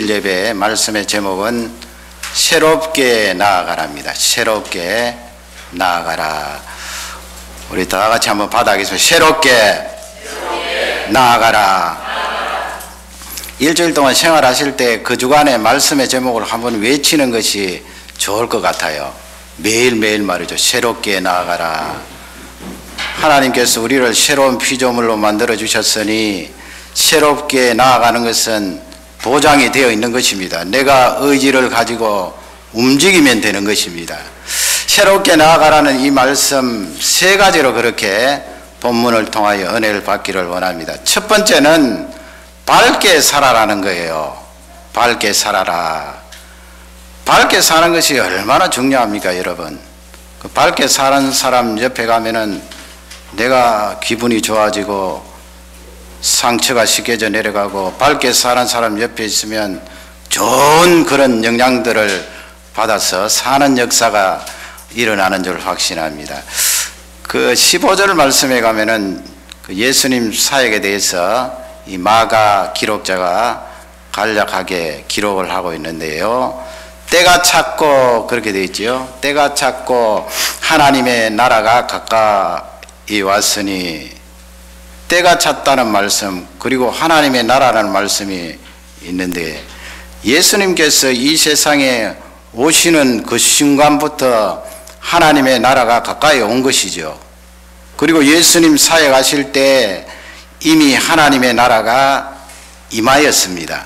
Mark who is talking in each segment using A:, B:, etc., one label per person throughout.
A: 예배 말씀의 제목은 새롭게 나아가랍니다. 새롭게 나아가라. 우리 다 같이 한번 바닥에서 새롭게 나아가라. 일주일 동안 생활하실 때 그 주간의 말씀의 제목을 한번 외치는 것이 좋을 것 같아요. 매일매일 말이죠. 새롭게 나아가라. 하나님께서 우리를 새로운 피조물로 만들어 주셨으니 새롭게 나아가는 것은 보장이 되어 있는 것입니다. 내가 의지를 가지고 움직이면 되는 것입니다. 새롭게 나아가라는 이 말씀 세 가지로 그렇게 본문을 통하여 은혜를 받기를 원합니다. 첫 번째는 밝게 살아라는 거예요. 밝게 살아라. 밝게 사는 것이 얼마나 중요합니까, 여러분? 그 밝게 사는 사람 옆에 가면은 내가 기분이 좋아지고 상처가 씻겨져 내려가고, 밝게 사는 사람 옆에 있으면 좋은 그런 영향들을 받아서 사는 역사가 일어나는 줄 확신합니다. 그 15절 말씀에 가면은 그 예수님 사역에 대해서 이 마가 기록자가 간략하게 기록을 하고 있는데요. 때가 찼고, 그렇게 되어 있죠. 때가 찼고 하나님의 나라가 가까이 왔으니, 때가 찼다는 말씀, 그리고 하나님의 나라라는 말씀이 있는데, 예수님께서 이 세상에 오시는 그 순간부터 하나님의 나라가 가까이 온 것이죠. 그리고 예수님 사역하실 때 이미 하나님의 나라가 임하였습니다.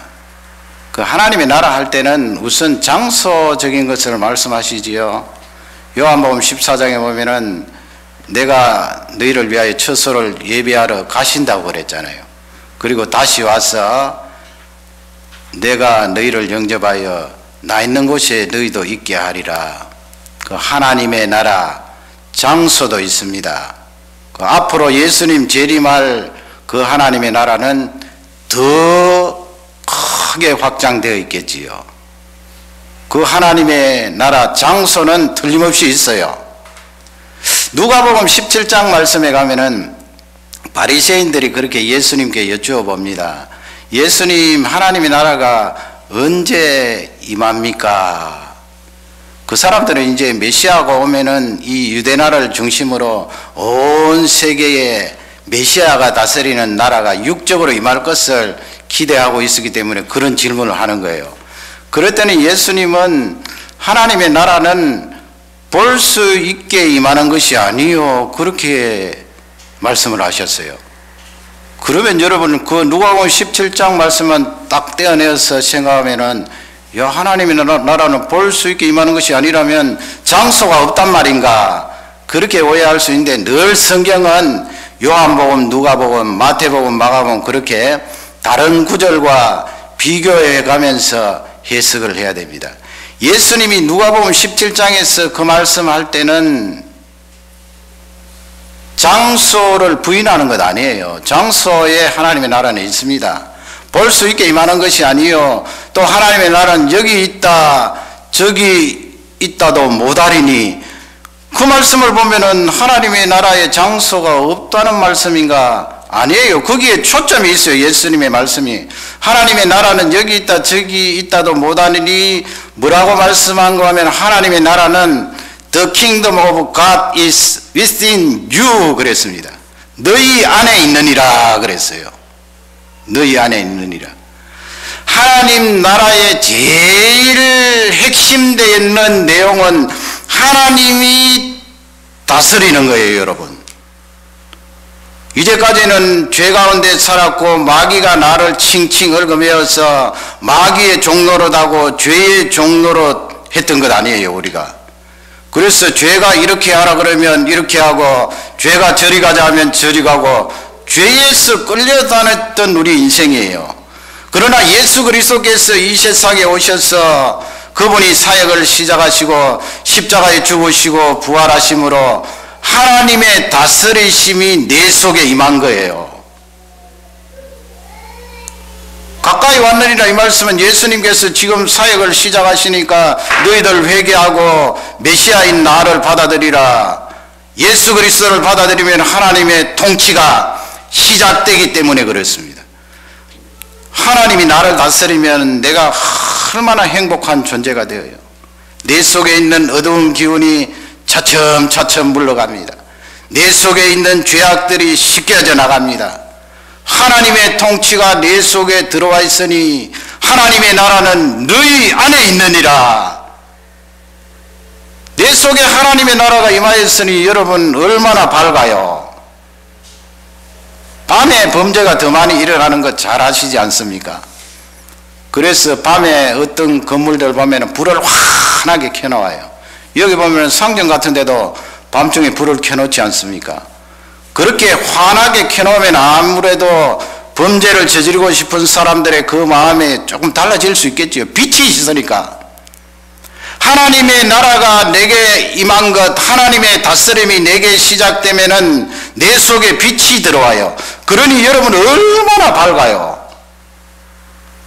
A: 그 하나님의 나라 할 때는 우선 장소적인 것을 말씀하시지요. 요한복음 14장에 보면은 내가 너희를 위하여 처소를 예비하러 가신다고 그랬잖아요. 그리고 다시 와서 내가 너희를 영접하여 나 있는 곳에 너희도 있게 하리라. 그 하나님의 나라 장소도 있습니다. 그 앞으로 예수님 재림할 그 하나님의 나라는 더 크게 확장되어 있겠지요. 그 하나님의 나라 장소는 틀림없이 있어요. 누가복음 17장 말씀에 가면은 바리새인들이 그렇게 예수님께 여쭈어 봅니다. 예수님, 하나님의 나라가 언제 임합니까? 그 사람들은 이제 메시아가 오면은 이 유대나라를 중심으로 온 세계에 메시아가 다스리는 나라가 육적으로 임할 것을 기대하고 있었기 때문에 그런 질문을 하는 거예요. 그랬더니 예수님은 하나님의 나라는 볼 수 있게 임하는 것이 아니요, 그렇게 말씀을 하셨어요. 그러면 여러분, 그 누가복음 17장 말씀만 딱 떼어내어서 생각하면은, 야, 하나님의 나라는 볼 수 있게 임하는 것이 아니라면 장소가 없단 말인가, 그렇게 오해할 수 있는데, 늘 성경은 요한복음, 누가복음, 마태복음, 마가복음 그렇게 다른 구절과 비교해 가면서 해석을 해야 됩니다. 예수님이 누가복음 17장에서 그 말씀할 때는 장소를 부인하는 것 아니에요. 장소에 하나님의 나라는 있습니다. 볼 수 있게 임하는 것이 아니요, 또 하나님의 나라는 여기 있다 저기 있다도 못하리니, 그 말씀을 보면은 하나님의 나라의 장소가 없다는 말씀인가? 아니에요. 거기에 초점이 있어요. 예수님의 말씀이 하나님의 나라는 여기 있다 저기 있다도 못하니 뭐라고 말씀한 거 하면, 하나님의 나라는 The kingdom of God is within you 그랬습니다. 너희 안에 있느니라 그랬어요. 너희 안에 있느니라. 하나님 나라의 제일 핵심되어 있는 내용은 하나님이 다스리는 거예요, 여러분. 이제까지는 죄 가운데 살았고 마귀가 나를 칭칭 얽어매어서 마귀의 종노릇 하고 죄의 종노릇 했던 것 아니에요, 우리가. 그래서 죄가 이렇게 하라 그러면 이렇게 하고, 죄가 저리 가자 하면 저리 가고, 죄에서 끌려다녔던 우리 인생이에요. 그러나 예수 그리스도께서 이 세상에 오셔서 그분이 사역을 시작하시고 십자가에 죽으시고 부활하심으로 하나님의 다스리심이 내 속에 임한 거예요. 가까이 왔느니라 이 말씀은 예수님께서 지금 사역을 시작하시니까 너희들 회개하고 메시아인 나를 받아들이라. 예수 그리스도를 받아들이면 하나님의 통치가 시작되기 때문에 그렇습니다. 하나님이 나를 다스리면 내가 얼마나 행복한 존재가 되어요. 내 속에 있는 어두운 기운이 차츰차츰 물러갑니다. 내 속에 있는 죄악들이 씻겨져 나갑니다. 하나님의 통치가 내 속에 들어와 있으니 하나님의 나라는 너희 안에 있느니라. 내 속에 하나님의 나라가 임하였으니 여러분 얼마나 밝아요. 밤에 범죄가 더 많이 일어나는 것 잘 아시지 않습니까? 그래서 밤에 어떤 건물들 보면 불을 환하게 켜놓아요. 여기 보면 상점 같은 데도 밤중에 불을 켜놓지 않습니까? 그렇게 환하게 켜놓으면 아무래도 범죄를 저지르고 싶은 사람들의 그 마음이 조금 달라질 수 있겠지요. 빛이 있으니까. 하나님의 나라가 내게 임한 것, 하나님의 다스림이 내게 시작되면은 내 속에 빛이 들어와요. 그러니 여러분 얼마나 밝아요.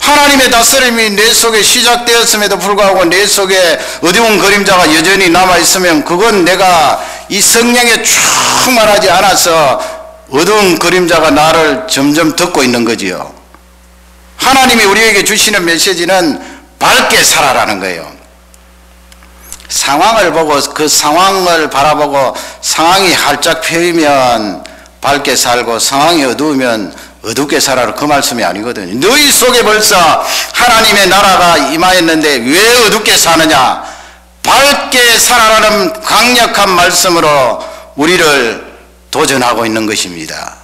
A: 하나님의 다스림이 내 속에 시작되었음에도 불구하고 내 속에 어두운 그림자가 여전히 남아있으면 그건 내가 이 성령에 충만하지 않아서 어두운 그림자가 나를 점점 덮고 있는 거지요. 하나님이 우리에게 주시는 메시지는 밝게 살아라는 거예요. 상황을 보고 그 상황을 바라보고 상황이 활짝 펴이면 밝게 살고 상황이 어두우면 어둡게 살아라, 그 말씀이 아니거든요. 너희 속에 벌써 하나님의 나라가 임하였는데 왜 어둡게 사느냐? 밝게 살아라는 강력한 말씀으로 우리를 도전하고 있는 것입니다.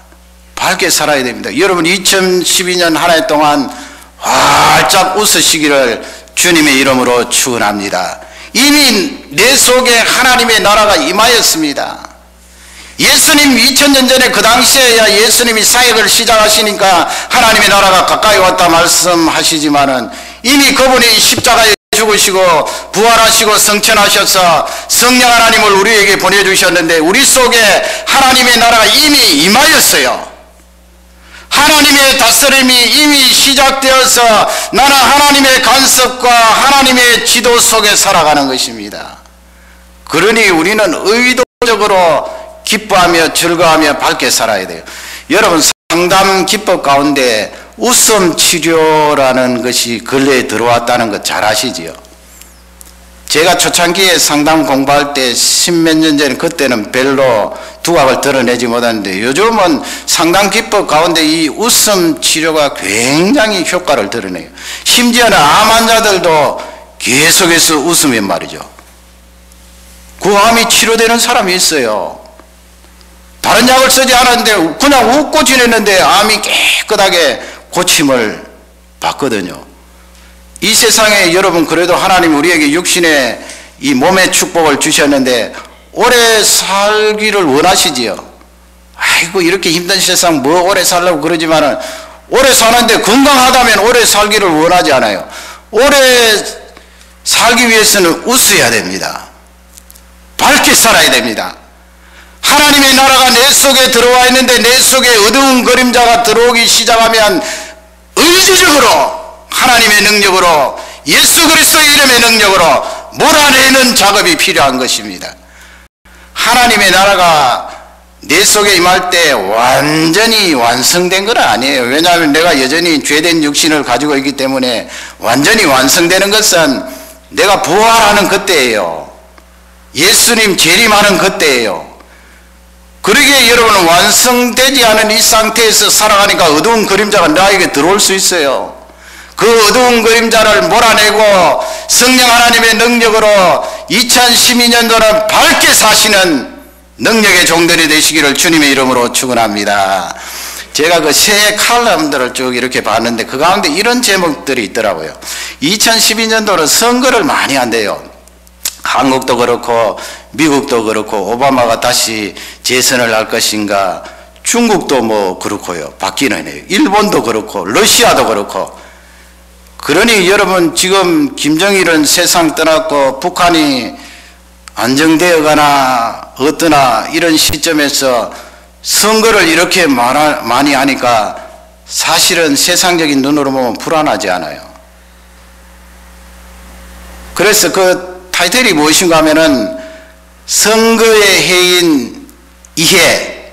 A: 밝게 살아야 됩니다. 여러분 2012년 한 해 동안 활짝 웃으시기를 주님의 이름으로 축원합니다. 이미 내 속에 하나님의 나라가 임하였습니다. 예수님 2000년 전에 그 당시에야 예수님이 사역을 시작하시니까 하나님의 나라가 가까이 왔다 말씀하시지만은 이미 그분이 십자가에 죽으시고 부활하시고 성천하셔서 성령 하나님을 우리에게 보내주셨는데 우리 속에 하나님의 나라가 이미 임하였어요. 하나님의 다스림이 이미 시작되어서 나는 하나님의 간섭과 하나님의 지도 속에 살아가는 것입니다. 그러니 우리는 의도적으로 기뻐하며 즐거워하며 밝게 살아야 돼요. 여러분 상담 기법 가운데 웃음 치료라는 것이 근래에 들어왔다는 것 잘 아시지요? 제가 초창기에 상담 공부할 때 십몇 년 전에 그때는 별로 두각을 드러내지 못했는데 요즘은 상담 기법 가운데 이 웃음 치료가 굉장히 효과를 드러내요. 심지어는 암 환자들도 계속해서 웃으면 말이죠. 그 암이 치료되는 사람이 있어요. 다른 약을 쓰지 않았는데 그냥 웃고 지냈는데 암이 깨끗하게 고침을 받거든요. 이 세상에 여러분 그래도 하나님 우리에게 육신의 이 몸의 축복을 주셨는데 오래 살기를 원하시지요. 아이고 이렇게 힘든 세상 뭐 오래 살려고 그러지만은 오래 사는데 건강하다면 오래 살기를 원하지 않아요. 오래 살기 위해서는 웃어야 됩니다. 밝게 살아야 됩니다. 하나님의 나라가 내 속에 들어와 있는데 내 속에 어두운 그림자가 들어오기 시작하면 의지적으로 하나님의 능력으로 예수 그리스도의 이름의 능력으로 몰아내는 작업이 필요한 것입니다. 하나님의 나라가 내 속에 임할 때 완전히 완성된 건 아니에요. 왜냐하면 내가 여전히 죄된 육신을 가지고 있기 때문에 완전히 완성되는 것은 내가 부활하는 그때예요. 예수님 재림하는 그때예요. 그러기에 여러분은 완성되지 않은 이 상태에서 살아가니까 어두운 그림자가 나에게 들어올 수 있어요. 그 어두운 그림자를 몰아내고 성령 하나님의 능력으로 2012년도는 밝게 사시는 능력의 종들이 되시기를 주님의 이름으로 축원합니다. 제가 그 새 칼럼들을 쭉 이렇게 봤는데 그 가운데 이런 제목들이 있더라고요. 2012년도는 선거를 많이 한대요. 한국도 그렇고 미국도 그렇고 오바마가 다시 재선을 할 것인가, 중국도 뭐 그렇고요. 바뀌는 해요. 일본도 그렇고 러시아도 그렇고. 그러니 여러분 지금 김정일은 세상 떠났고 북한이 안정되어가나 어떠나 이런 시점에서 선거를 이렇게 많이 하니까 사실은 세상적인 눈으로 보면 불안하지 않아요. 그래서 그 타이틀이 무엇인가 하면은 선거의 해인 이해,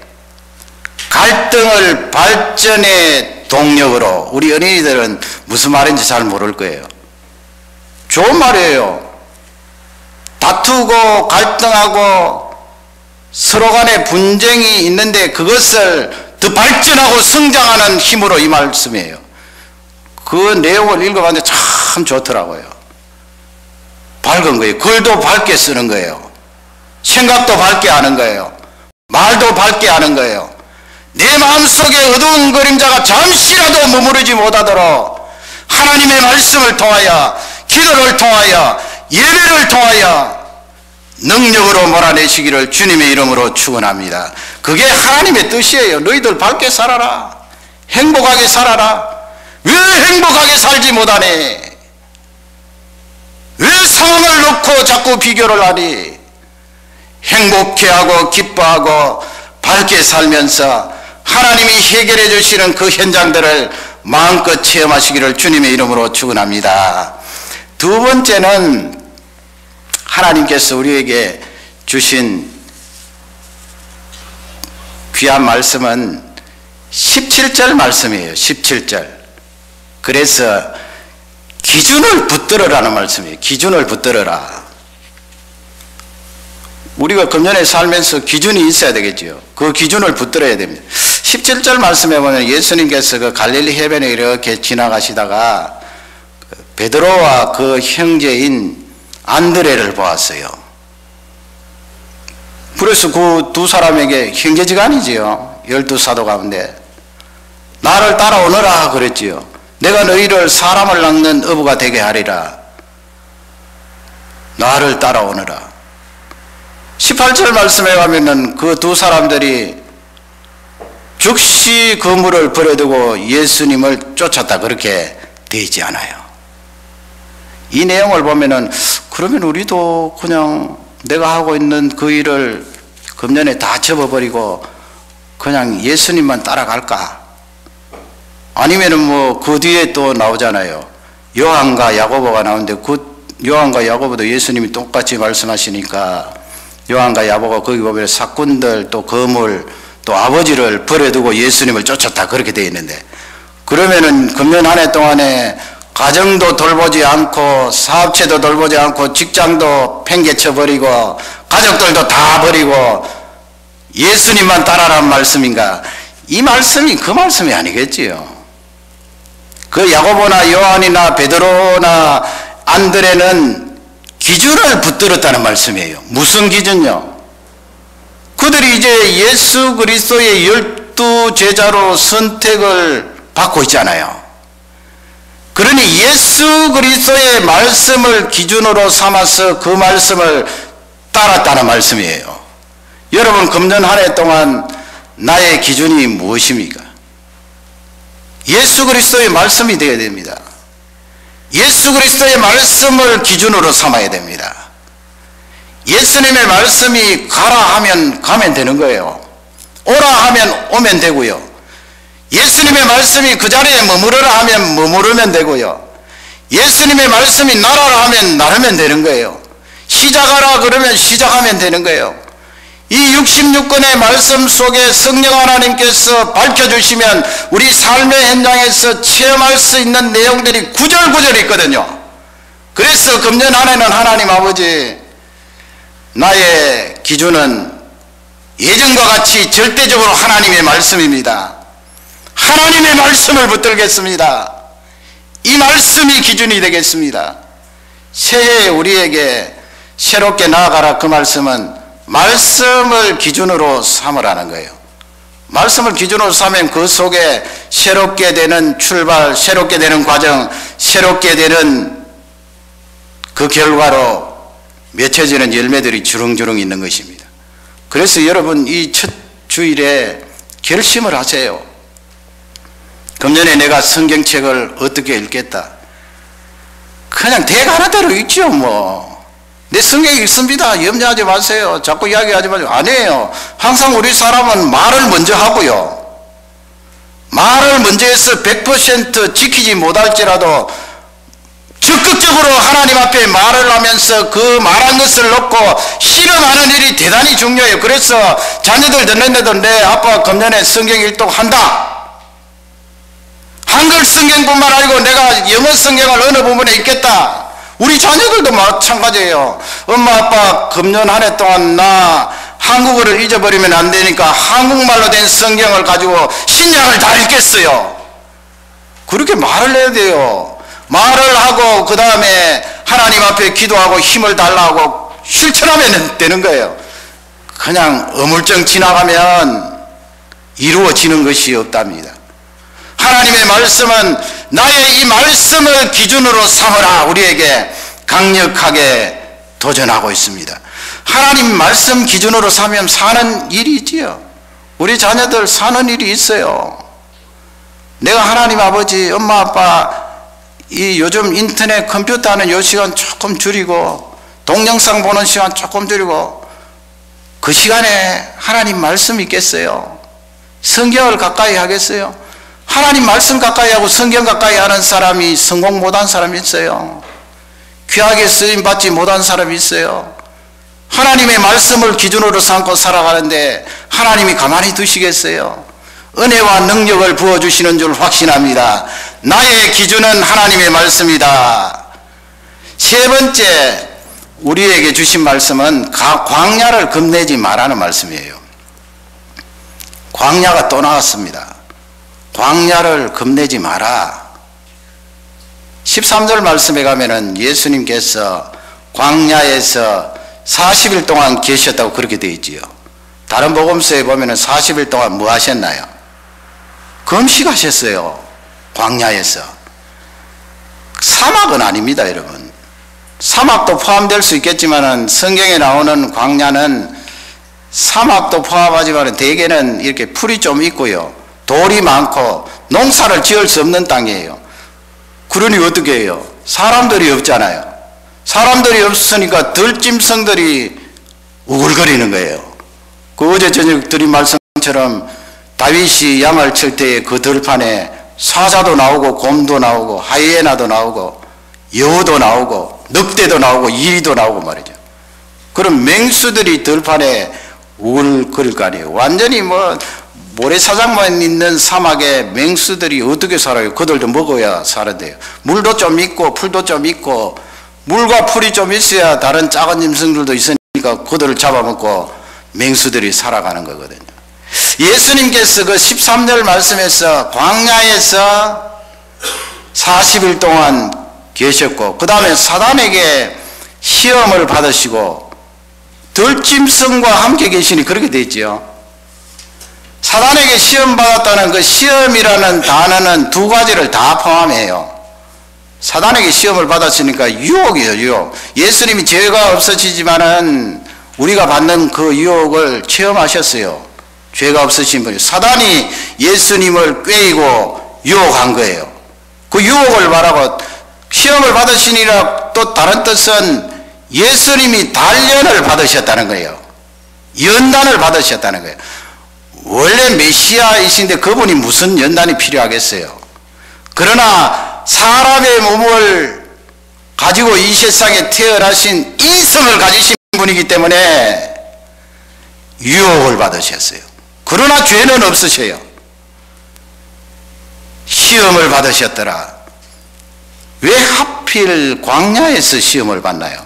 A: 갈등을 발전에 동력으로. 우리 어린이들은 무슨 말인지 잘 모를 거예요. 좋은 말이에요. 다투고 갈등하고 서로 간에 분쟁이 있는데 그것을 더 발전하고 성장하는 힘으로 이 말씀이에요. 그 내용을 읽어봤는데 참 좋더라고요. 밝은 거예요. 글도 밝게 쓰는 거예요. 생각도 밝게 하는 거예요. 말도 밝게 하는 거예요. 내 마음속에 어두운 그림자가 잠시라도 머무르지 못하도록 하나님의 말씀을 통하여, 기도를 통하여, 예배를 통하여 능력으로 몰아내시기를 주님의 이름으로 축원합니다. 그게 하나님의 뜻이에요. 너희들 밝게 살아라. 행복하게 살아라. 왜 행복하게 살지 못하니? 왜 상황을 놓고 자꾸 비교를 하니? 행복해하고 기뻐하고 밝게 살면서 하나님이 해결해 주시는 그 현장들을 마음껏 체험하시기를 주님의 이름으로 축원합니다. 두 번째는 하나님께서 우리에게 주신 귀한 말씀은 17절 말씀이에요. 17절. 그래서 기준을 붙들으라는 말씀이에요. 기준을 붙들어라. 우리가 금년에 살면서 기준이 있어야 되겠죠. 그 기준을 붙들어야 됩니다. 17절 말씀에 보면 예수님께서 그 갈릴리 해변에 이렇게 지나가시다가 베드로와 그 형제인 안드레를 보았어요. 그래서 그 두 사람에게 형제지간이지요. 12사도 가운데 나를 따라오너라 그랬지요. 내가 너희를 사람을 낚는 어부가 되게 하리라. 나를 따라오너라. 18절 말씀에 가면은 그 두 사람들이 즉시 그물을 버려두고 예수님을 쫓았다 그렇게 되지 않아요. 이 내용을 보면은 그러면 우리도 그냥 내가 하고 있는 그 일을 금년에 다 접어버리고 그냥 예수님만 따라갈까? 아니면은 뭐 그 뒤에 또 나오잖아요. 요한과 야고보가 나오는데 그 요한과 야고보도 예수님이 똑같이 말씀하시니까 요한과 야고보가 거기 보면 사꾼들 또 거물 또 아버지를 버려두고 예수님을 쫓았다 그렇게 되어 있는데, 그러면은 금년 한 해 동안에 가정도 돌보지 않고 사업체도 돌보지 않고 직장도 팽개쳐버리고 가족들도 다 버리고 예수님만 따라라는 말씀인가? 이 말씀이 그 말씀이 아니겠지요. 그 야고보나 요한이나 베드로나 안드레는 기준을 붙들었다는 말씀이에요. 무슨 기준요? 그들이 이제 예수 그리스도의 12 제자로 선택을 받고 있잖아요. 그러니 예수 그리스도의 말씀을 기준으로 삼아서 그 말씀을 따랐다는 말씀이에요. 여러분, 금년 한 해 동안 나의 기준이 무엇입니까? 예수 그리스도의 말씀이 되어야 됩니다. 예수 그리스도의 말씀을 기준으로 삼아야 됩니다. 예수님의 말씀이 가라 하면 가면 되는 거예요. 오라 하면 오면 되고요. 예수님의 말씀이 그 자리에 머무르라 하면 머무르면 되고요. 예수님의 말씀이 나라라 하면 나르면 되는 거예요. 시작하라 그러면 시작하면 되는 거예요. 이 66권의 말씀 속에 성령 하나님께서 밝혀주시면 우리 삶의 현장에서 체험할 수 있는 내용들이 구절구절 있거든요. 그래서 금년 한 해는 하나님 아버지, 나의 기준은 예전과 같이 절대적으로 하나님의 말씀입니다. 하나님의 말씀을 붙들겠습니다. 이 말씀이 기준이 되겠습니다. 새해에 우리에게 새롭게 나아가라. 그 말씀은 말씀을 기준으로 삼으라는 거예요. 말씀을 기준으로 삼으면 그 속에 새롭게 되는 출발, 새롭게 되는 과정, 새롭게 되는 그 결과로 맺혀지는 열매들이 주렁주렁 있는 것입니다. 그래서 여러분, 이 첫 주일에 결심을 하세요. 금년에 내가 성경책을 어떻게 읽겠다. 그냥 대가는 대로 읽죠 뭐. 내 성경이 읽습니다. 염려하지 마세요. 자꾸 이야기하지 마세요. 아니에요. 항상 우리 사람은 말을 먼저 하고요. 말을 먼저 해서 100% 지키지 못할지라도 적극적으로 하나님 앞에 말을 하면서 그 말한 것을 놓고 실험하는 일이 대단히 중요해요. 그래서 자녀들 듣는데도 내 아빠 금년에 성경 일독 한다. 한글 성경뿐만 아니고 내가 영어 성경을 어느 부분에 읽겠다. 우리 자녀들도 마찬가지예요. 엄마 아빠 금년 한 해 동안 나 한국어를 잊어버리면 안 되니까 한국말로 된 성경을 가지고 신약을 다 읽겠어요. 그렇게 말을 해야 돼요. 말을 하고 그 다음에 하나님 앞에 기도하고 힘을 달라고 실천하면 되는 거예요. 그냥 어물쩡 지나가면 이루어지는 것이 없답니다. 하나님의 말씀은 나의 이 말씀을 기준으로 삼으라 우리에게 강력하게 도전하고 있습니다. 하나님 말씀 기준으로 삼으면 사는 일이 있지요. 우리 자녀들 사는 일이 있어요. 내가 하나님 아버지 엄마 아빠 이 요즘 인터넷 컴퓨터 하는 요 시간 조금 줄이고 동영상 보는 시간 조금 줄이고 그 시간에 하나님 말씀 있겠어요? 성경을 가까이 하겠어요? 하나님 말씀 가까이 하고 성경 가까이 하는 사람이 성공 못한 사람이 있어요. 귀하게 쓰임 받지 못한 사람이 있어요. 하나님의 말씀을 기준으로 삼고 살아가는데 하나님이 가만히 두시겠어요? 은혜와 능력을 부어주시는 줄 확신합니다. 나의 기준은 하나님의 말씀이다. 세 번째 우리에게 주신 말씀은 광야를 겁내지 말라는 말씀이에요. 광야가 또 나왔습니다. 광야를 겁내지 마라. 13절 말씀에 가면은 예수님께서 광야에서 40일 동안 계셨다고 그렇게 되어 있지요. 다른 복음서에 보면은 40일 동안 뭐 하셨나요? 금식하셨어요. 광야에서. 사막은 아닙니다, 여러분. 사막도 포함될 수 있겠지만은 성경에 나오는 광야는 사막도 포함하지만 대개는 이렇게 풀이 좀 있고요. 돌이 많고 농사를 지을 수 없는 땅이에요. 그러니 어떻게 해요? 사람들이 없잖아요. 사람들이 없으니까 들짐승들이 우글거리는 거예요. 그 어제 저녁 드린 말씀처럼 다윗이 양을 칠 때에 그 들판에 사자도 나오고 곰도 나오고 하이에나도 나오고 여우도 나오고 늑대도 나오고 이리도 나오고 말이죠. 그럼 맹수들이 들판에 우글거릴 거 아니에요. 완전히 뭐 모래사장만 있는 사막에 맹수들이 어떻게 살아요? 그들도 먹어야 사는데요. 물도 좀 있고 풀도 좀 있고 물과 풀이 좀 있어야 다른 작은 짐승들도 있으니까 그들을 잡아먹고 맹수들이 살아가는 거거든요. 예수님께서 그 13절 말씀에서 광야에서 40일 동안 계셨고 그 다음에 사단에게 시험을 받으시고 들짐승과 함께 계시니 그렇게 되어 있죠. 사단에게 시험 받았다는 그 시험이라는 단어는 두 가지를 다 포함해요. 사단에게 시험을 받았으니까 유혹이에요. 유혹. 예수님이 죄가 없으시지만은 우리가 받는 그 유혹을 체험하셨어요. 죄가 없으신 분이 사단이 예수님을 꾀이고 유혹한 거예요. 그 유혹을 말하고 시험을 받으시니라 또 다른 뜻은 예수님이 단련을 받으셨다는 거예요. 연단을 받으셨다는 거예요. 원래 메시아이신데 그분이 무슨 연단이 필요하겠어요. 그러나 사람의 몸을 가지고 이 세상에 태어나신 인성을 가지신 분이기 때문에 유혹을 받으셨어요. 그러나 죄는 없으셔요. 시험을 받으셨더라. 왜 하필 광야에서 시험을 받나요?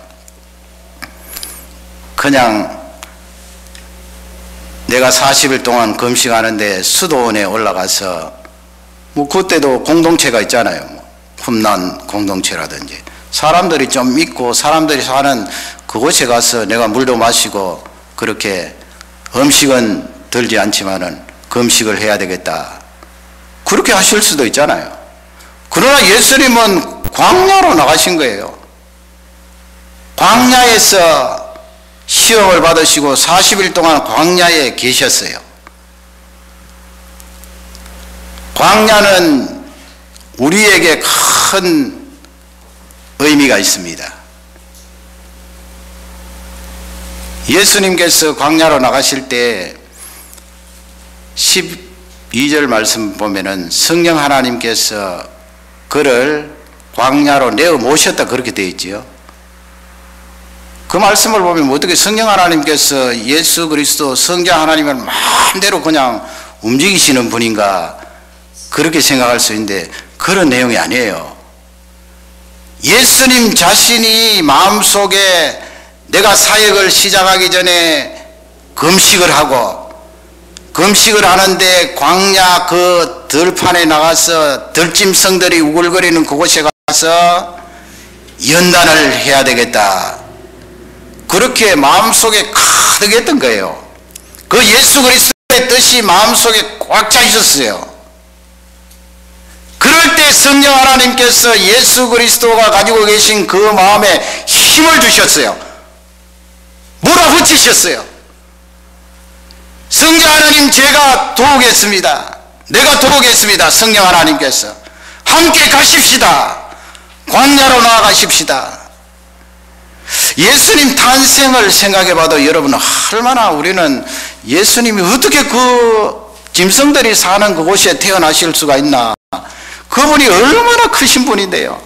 A: 그냥 내가 40일 동안 금식하는데 수도원에 올라가서 뭐 그때도 공동체가 있잖아요. 뭐 흠난 공동체라든지 사람들이 좀 있고 사람들이 사는 그곳에 가서 내가 물도 마시고 그렇게 음식은 들지 않지만은 금식을 해야 되겠다. 그렇게 하실 수도 있잖아요. 그러나 예수님은 광야로 나가신 거예요. 광야에서 시험을 받으시고 40일 동안 광야에 계셨어요. 광야는 우리에게 큰 의미가 있습니다. 예수님께서 광야로 나가실 때 12절 말씀 보면은 성령 하나님께서 그를 광야로 내어 모셨다 그렇게 되어 있지요. 그 말씀을 보면 어떻게 성령 하나님께서 예수 그리스도 성자 하나님을 마음대로 그냥 움직이시는 분인가 그렇게 생각할 수 있는데 그런 내용이 아니에요. 예수님 자신이 마음속에 내가 사역을 시작하기 전에 금식을 하고, 금식을 하는데 광야 그 들판에 나가서 들짐승들이 우글거리는 그곳에 가서 연단을 해야 되겠다, 그렇게 마음속에 가득 했던 거예요. 그 예수 그리스도의 뜻이 마음속에 꽉 차 있었어요. 그럴 때 성령 하나님께서 예수 그리스도가 가지고 계신 그 마음에 힘을 주셨어요. 몰아붙이셨어요. 성령 하나님, 제가 도우겠습니다. 내가 도우겠습니다. 성령 하나님께서 함께 가십시다. 광야로 나아가십시다. 예수님 탄생을 생각해 봐도 여러분, 얼마나 우리는 예수님이 어떻게 그 짐승들이 사는 그곳에 태어나실 수가 있나. 그분이 얼마나 크신 분인데요.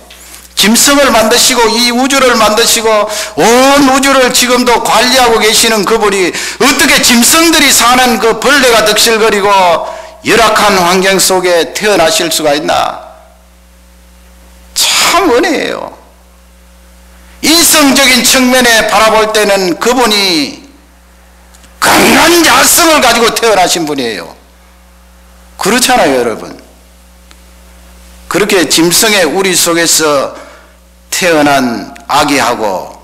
A: 짐승을 만드시고 이 우주를 만드시고 온 우주를 지금도 관리하고 계시는 그분이 어떻게 짐승들이 사는 그 벌레가 득실거리고 열악한 환경 속에 태어나실 수가 있나. 참 은혜예요. 인성적인 측면에 바라볼 때는 그분이 강한 야성을 가지고 태어나신 분이에요. 그렇잖아요, 여러분. 그렇게 짐승의 우리 속에서 태어난 아기하고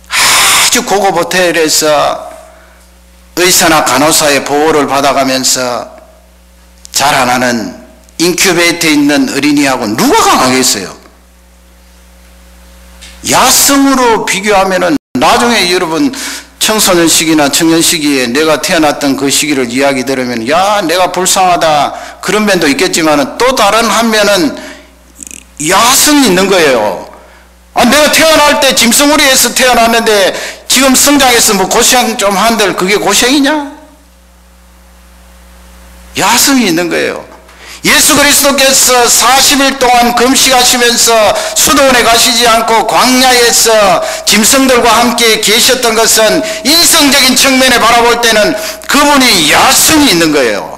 A: 아주 고급 호텔에서 의사나 간호사의 보호를 받아가면서 자라나는 인큐베이터에 있는 어린이하고 누가 강하겠어요? 야성으로 비교하면은 나중에 여러분 청소년 시기나 청년 시기에 내가 태어났던 그 시기를 이야기 들으면 야, 내가 불쌍하다 그런 면도 있겠지만 또 다른 한면은 야성이 있는 거예요. 아, 내가 태어날 때 짐승우리에서 태어났는데 지금 성장해서 뭐 고생 좀 한들 그게 고생이냐? 야성이 있는 거예요. 예수 그리스도께서 40일 동안 금식하시면서 수도원에 가시지 않고 광야에서 짐승들과 함께 계셨던 것은 인성적인 측면에 바라볼 때는 그분이 야성이 있는 거예요.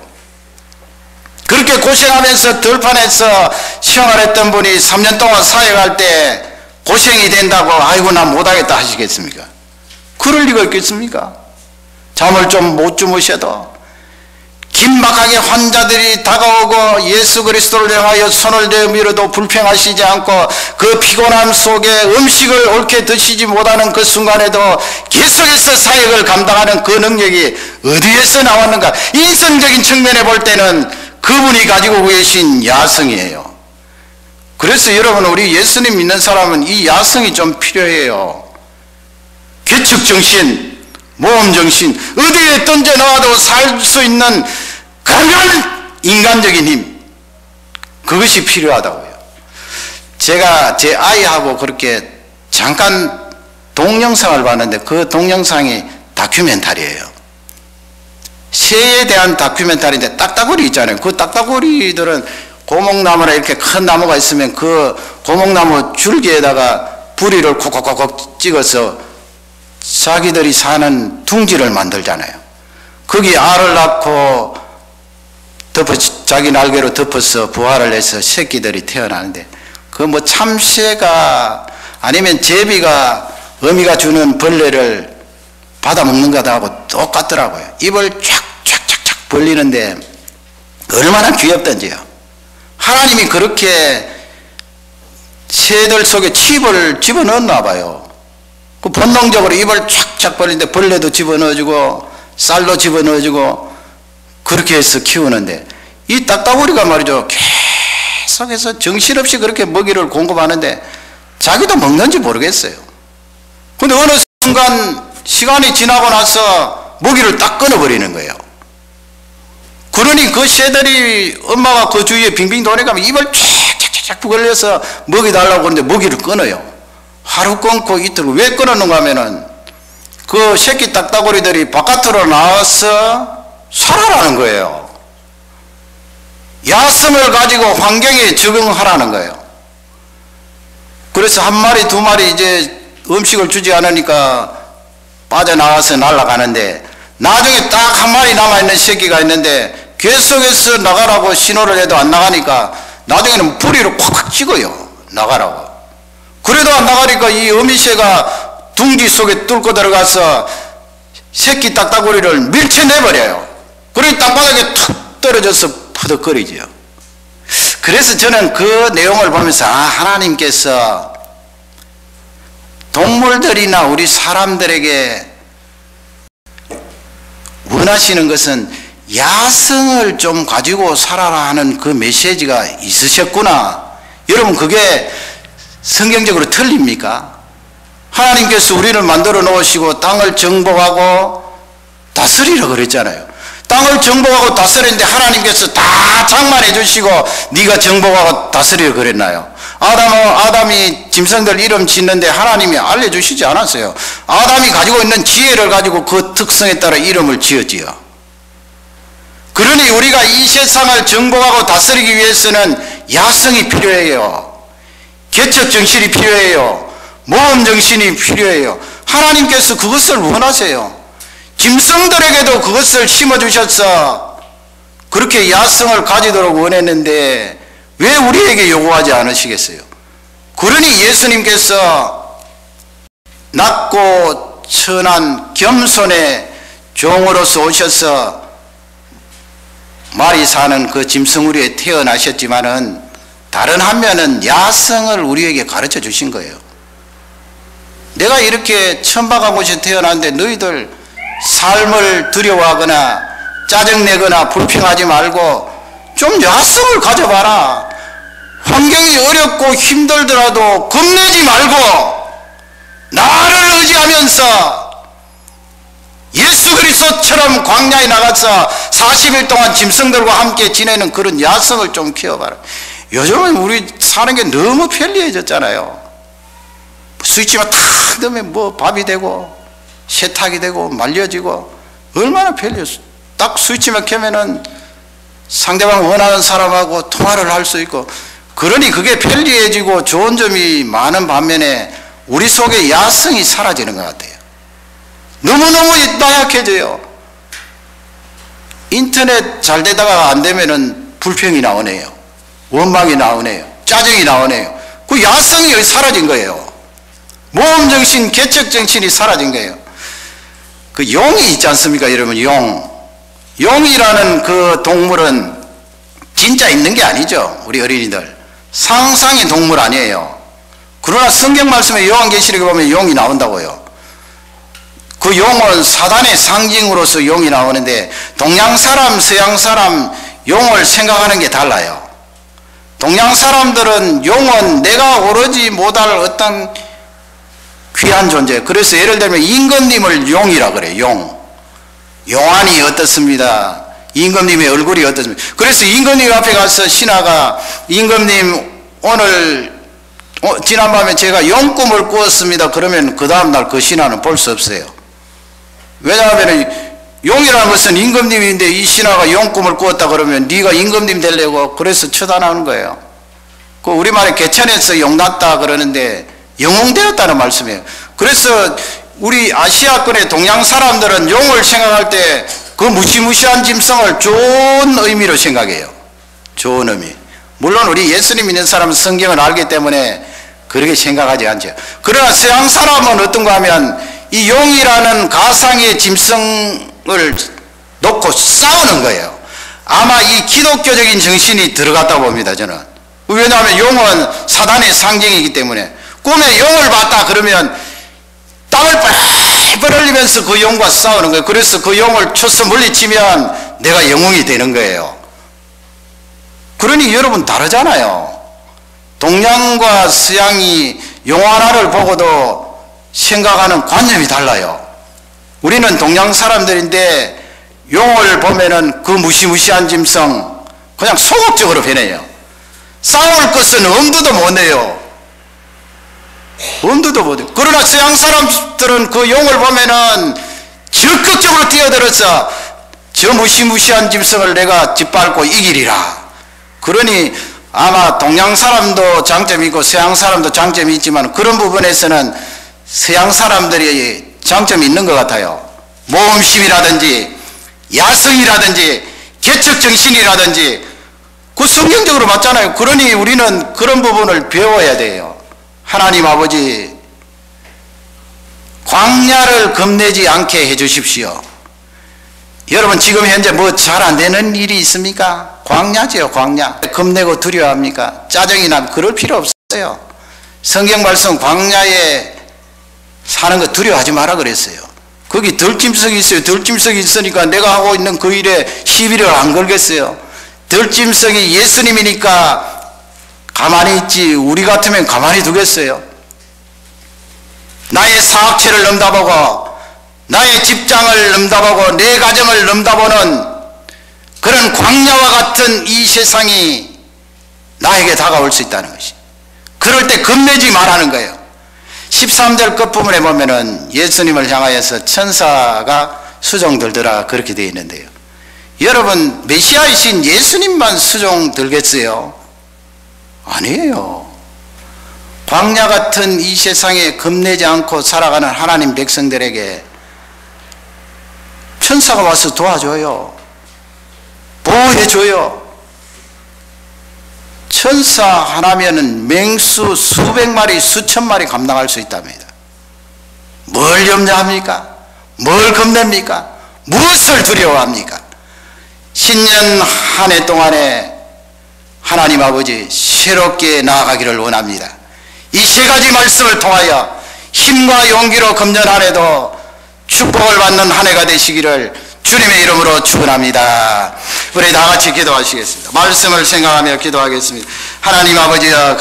A: 그렇게 고생하면서 들판에서 생활했던 분이 3년 동안 사역할 때 고생이 된다고 아이고 나 못하겠다 하시겠습니까? 그럴 리가 있겠습니까? 잠을 좀 못 주무셔도 긴박하게 환자들이 다가오고 예수 그리스도를 향하여 손을 내밀어도 불평하시지 않고 그 피곤함 속에 음식을 옳게 드시지 못하는 그 순간에도 계속해서 사역을 감당하는 그 능력이 어디에서 나왔는가? 인성적인 측면에 볼 때는 그분이 가지고 계신 야성이에요. 그래서 여러분, 우리 예수님 믿는 사람은 이 야성이 좀 필요해요. 개척정신, 모험정신, 어디에 던져놓아도 살 수 있는 강한 인간적인 힘, 그것이 필요하다고요. 제가 제 아이하고 그렇게 잠깐 동영상을 봤는데 그 동영상이 다큐멘터리예요. 새에 대한 다큐멘터리인데 딱따구리 있잖아요. 그 딱따구리들은 고목나무나 이렇게 큰 나무가 있으면 그 고목나무 줄기에다가 부리를 콕콕콕 찍어서 자기들이 사는 둥지를 만들잖아요. 거기 알을 낳고 자기 날개로 덮어서 부화를 해서 새끼들이 태어나는데 그 뭐 참새가 아니면 제비가 어미가 주는 벌레를 받아먹는 거하고 똑같더라고요. 입을 쫙쫙쫙쫙 벌리는데 얼마나 귀엽던지요. 하나님이 그렇게 새들 속에 칩을 집어넣었나 봐요. 그 본능적으로 입을 쫙쫙 벌리는데 벌레도 집어넣어주고 쌀도 집어넣어주고 그렇게 해서 키우는데 이 딱따구리가 말이죠, 계속해서 정신없이 그렇게 먹이를 공급하는데 자기도 먹는지 모르겠어요. 근데 어느 순간 시간이 지나고 나서 먹이를 딱 끊어버리는 거예요. 그러니 그 새들이 엄마가 그 주위에 빙빙 도니까 입을 쫙쫙쫙 벌려서 먹이 달라고 하는데 먹이를 끊어요. 하루 끊고 이틀. 왜 끊었는가 하면은 그 새끼 딱따구리들이 바깥으로 나와서 살아라는 거예요. 야성을 가지고 환경에 적응하라는 거예요. 그래서 한 마리 두 마리 이제 음식을 주지 않으니까 빠져나와서 날아가는데 나중에 딱 한 마리 남아있는 새끼가 있는데 계속해서 나가라고 신호를 해도 안 나가니까 나중에는 부리로 콱콱 찍어요. 나가라고. 그래도 안 나가니까 이 어미새가 둥지 속에 뚫고 들어가서 새끼 딱따구리를 밀쳐내버려요. 그러니 땅바닥에 툭 떨어져서 푸덕거리죠. 그래서 저는 그 내용을 보면서 하나님께서 동물들이나 우리 사람들에게 원하시는 것은 야성을 좀 가지고 살아라 하는 그 메시지가 있으셨구나. 여러분, 그게 성경적으로 틀립니까? 하나님께서 우리를 만들어 놓으시고 땅을 정복하고 다스리라 그랬잖아요. 땅을 정복하고 다스리는데 하나님께서 다 장만해 주시고 네가 정복하고 다스리라 그랬나요? 아담이 짐승들 이름 짓는데 하나님이 알려주시지 않았어요. 아담이 가지고 있는 지혜를 가지고 그 특성에 따라 이름을 지었지요. 그러니 우리가 이 세상을 정복하고 다스리기 위해서는 야성이 필요해요. 개척정신이 필요해요. 모험정신이 필요해요. 하나님께서 그것을 원하세요. 짐승들에게도 그것을 심어주셔서 그렇게 야성을 가지도록 원했는데 왜 우리에게 요구하지 않으시겠어요? 그러니 예수님께서 낮고 천한 겸손의 종으로서 오셔서 말이 사는 그 짐승우리에 태어나셨지만은 다른 한면은 야성을 우리에게 가르쳐 주신 거예요. 내가 이렇게 천박한 곳에 태어났는데 너희들 삶을 두려워하거나 짜증내거나 불평하지 말고 좀 야성을 가져봐라. 환경이 어렵고 힘들더라도 겁내지 말고 나를 의지하면서 예수 그리스도처럼 광야에 나가서 40일 동안 짐승들과 함께 지내는 그런 야성을 좀 키워봐라. 요즘은 우리 사는 게 너무 편리해졌잖아요. 스위치만 탁 넣으면 뭐 밥이 되고 세탁이 되고 말려지고 얼마나 편리해요. 딱 스위치만 켜면은 상대방 원하는 사람하고 통화를 할 수 있고, 그러니 그게 편리해지고 좋은 점이 많은 반면에 우리 속에 야성이 사라지는 것 같아요. 너무너무 나약해져요. 인터넷 잘 되다가 안 되면은 불평이 나오네요. 원망이 나오네요. 짜증이 나오네요. 그 야성이 사라진 거예요. 모험정신, 개척정신이 사라진 거예요. 그 용이 있지 않습니까, 여러분? 용이라는 그 동물은 진짜 있는 게 아니죠. 우리 어린이들 상상의 동물 아니에요. 그러나 성경 말씀에 요한계시록에 보면 용이 나온다고요. 그 용은 사단의 상징으로서 용이 나오는데 동양 사람, 서양 사람 용을 생각하는 게 달라요. 동양 사람들은 용은 내가 오르지 못할 어떤 귀한 존재. 그래서 예를 들면 임금님을 용이라 그래요. 용안이 어떻습니다. 임금님의 얼굴이 어떻습니다. 그래서 임금님 앞에 가서 신하가 임금님 오늘 지난밤에 제가 용꿈을 꾸었습니다. 그러면 그 다음날 그 신하는 볼 수 없어요. 왜냐하면 용이라는 것은 임금님인데 이 신하가 용꿈을 꾸었다 그러면 네가 임금님 되려고 그래서 처단하는 거예요. 그 우리말에 개천에서 용났다 그러는데 영웅되었다는 말씀이에요. 그래서 우리 아시아권의 동양 사람들은 용을 생각할 때 그 무시무시한 짐승을 좋은 의미로 생각해요. 좋은 의미. 물론 우리 예수님 믿는 사람은 성경을 알기 때문에 그렇게 생각하지 않죠. 그러나 서양 사람은 어떤가 하면 이 용이라는 가상의 짐승을 놓고 싸우는 거예요. 아마 이 기독교적인 정신이 들어갔다 봅니다, 저는. 왜냐하면 용은 사단의 상징이기 때문에. 꿈에 용을 봤다 그러면 땀을 뻘뻘 흘리면서 그 용과 싸우는 거예요. 그래서 그 용을 쳐서 물리치면 내가 영웅이 되는 거예요. 그러니 여러분 다르잖아요. 동양과 서양이 용 하나를 보고도 생각하는 관념이 달라요. 우리는 동양 사람들인데 용을 보면은 그 무시무시한 짐승 그냥 소극적으로 변해요. 싸울 것은 엄두도 못 내요. 엄두도 못 내요. 그러나 서양 사람들은 그 용을 보면은 적극적으로 뛰어들어서 저 무시무시한 짐승을 내가 짓밟고 이기리라. 그러니 아마 동양 사람도 장점이 있고 서양 사람도 장점이 있지만 그런 부분에서는 서양 사람들이 장점이 있는 것 같아요. 모험심이라든지 야성이라든지 개척정신이라든지 그 성경적으로 맞잖아요. 그러니 우리는 그런 부분을 배워야 돼요. 하나님 아버지, 광야를 겁내지 않게 해 주십시오. 여러분, 지금 현재 뭐 잘 안 되는 일이 있습니까? 광야지요, 광야. 겁내고 두려워합니까? 짜증이 나면 그럴 필요 없어요. 성경 말씀 광야에 사는 거 두려워하지 마라 그랬어요. 거기 들짐승이 있어요. 들짐승이 있으니까 내가 하고 있는 그 일에 시비를 안 걸겠어요. 들짐승이 예수님이니까 가만히 있지, 우리 같으면 가만히 두겠어요? 나의 사업체를 넘다보고 나의 직장을 넘다보고 내 가정을 넘다보는 그런 광야와 같은 이 세상이 나에게 다가올 수 있다는 것이, 그럴 때 겁내지 말라는 거예요. 13절 끝부분에 보면은 예수님을 향하여서 천사가 수종 들더라 그렇게 되어 있는데요. 여러분, 메시아이신 예수님만 수종 들겠어요? 아니에요. 광야 같은 이 세상에 겁내지 않고 살아가는 하나님 백성들에게 천사가 와서 도와줘요. 보호해줘요. 천사 하나면은 맹수 수백 마리, 수천 마리 감당할 수 있답니다. 뭘 염려합니까? 뭘 겁냅니까? 무엇을 두려워합니까? 신년 한 해 동안에 하나님 아버지 새롭게 나아가기를 원합니다. 이 세 가지 말씀을 통하여 힘과 용기로 금년 한 해도 축복을 받는 한 해가 되시기를 주님의 이름으로 축원합니다. 우리 다 같이 기도하시겠습니다. 말씀을 생각하며 기도하겠습니다. 하나님 아버지여,